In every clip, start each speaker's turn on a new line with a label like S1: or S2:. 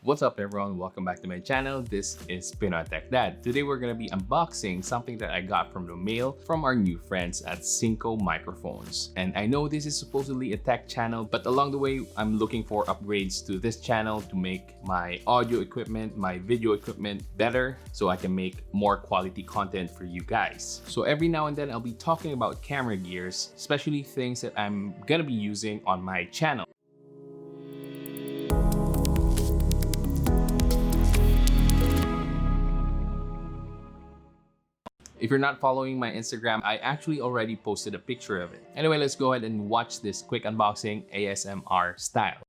S1: What's up everyone, welcome back to my channel. This is Pinoy Techdad. Today we're gonna be unboxing something that I got from the mail from our new friends at Synco Microphones. And I know this is supposedly a tech channel, but along the way, I'm looking for upgrades to this channel to make my audio equipment, my video equipment better so I can make more quality content for you guys. So every now and then I'll be talking about camera gears, especially things that I'm gonna be using on my channel. If you're not following my Instagram, I actually already posted a picture of it. Anyway, let's go ahead and watch this quick unboxing ASMR style.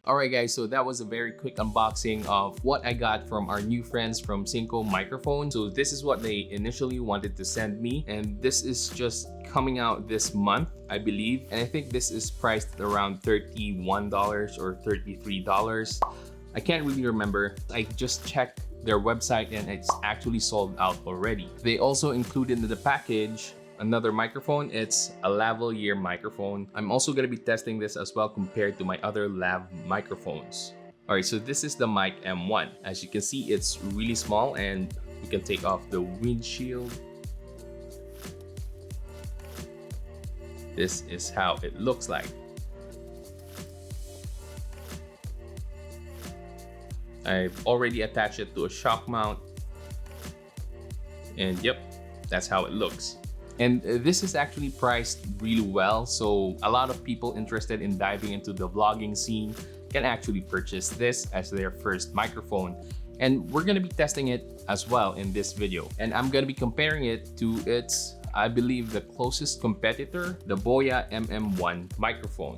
S1: Alright guys, so that was a very quick unboxing of what I got from our new friends from Synco Microphones. So this is what they initially wanted to send me, and this is just coming out this month, I believe. And I think this is priced at around $31 or $33. I can't really remember. I just checked their website and it's actually sold out already. They also included in the package another microphone. It's a lavalier microphone. I'm also going to be testing this as well compared to my other lav microphones. Alright, so this is the MIC-M1. As you can see, it's really small and you can take off the windshield. This is how it looks like. I've already attached it to a shock mount. And yep, that's how it looks. And this is actually priced really well, so a lot of people interested in diving into the vlogging scene can actually purchase this as their first microphone. And we're gonna be testing it as well in this video. And I'm gonna be comparing it to its, I believe, the closest competitor, the Boya MM1 microphone.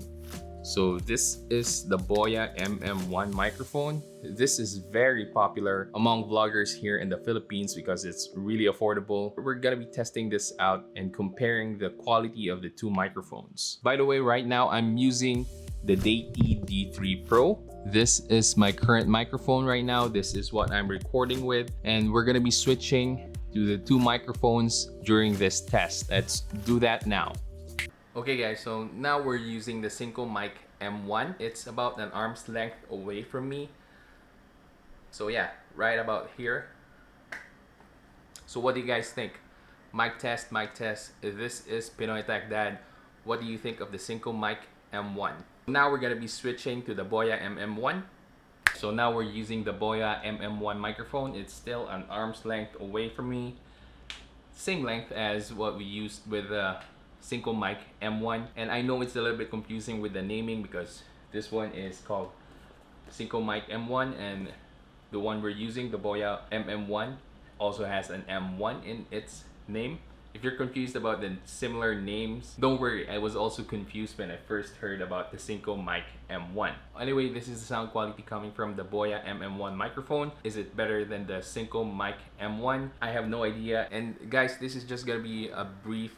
S1: So this is the Boya MM1 microphone. This is very popular among vloggers here in the Philippines because it's really affordable. We're gonna be testing this out and comparing the quality of the two microphones. By the way, right now I'm using the Deity D3 Pro. This is my current microphone right now. This is what I'm recording with, and we're gonna be switching to the two microphones during this test. Let's do that now. Okay guys, so now we're using the Synco MIC-M1. It's about an arm's length away from me. So yeah, right about here. So what do you guys think? Mic test, mic test. This is Pinoy Techdad. What do you think of the Synco MIC-M1? Now we're gonna be switching to the Boya MM1. So now we're using the Boya MM1 microphone. It's still an arm's length away from me. Same length as what we used with the Synco MIC-M1, and I know it's a little bit confusing with the naming because this one is called Synco MIC-M1 and the one we're using, the Boya MM1, also has an M1 in its name. If you're confused about the similar names, don't worry, I was also confused when I first heard about the Synco MIC-M1. Anyway, this is the sound quality coming from the Boya MM1 microphone. Is it better than the Synco MIC-M1? I have no idea. And guys, this is just gonna be a brief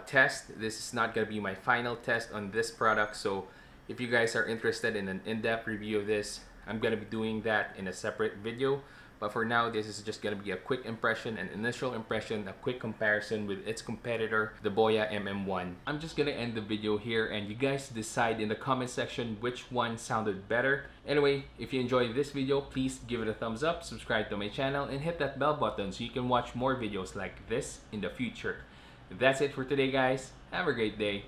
S1: test. This is not gonna be my final test on this product, so if you guys are interested in an in-depth review of this, I'm gonna be doing that in a separate video. But for now, this is just gonna be a quick impression, an initial impression, a quick comparison with its competitor, the Boya MM1. I'm just gonna end the video here and you guys decide in the comment section which one sounded better. Anyway, if you enjoyed this video, please give it a thumbs up, subscribe to my channel, and hit that bell button so you can watch more videos like this in the future. That's it for today guys. Have a great day.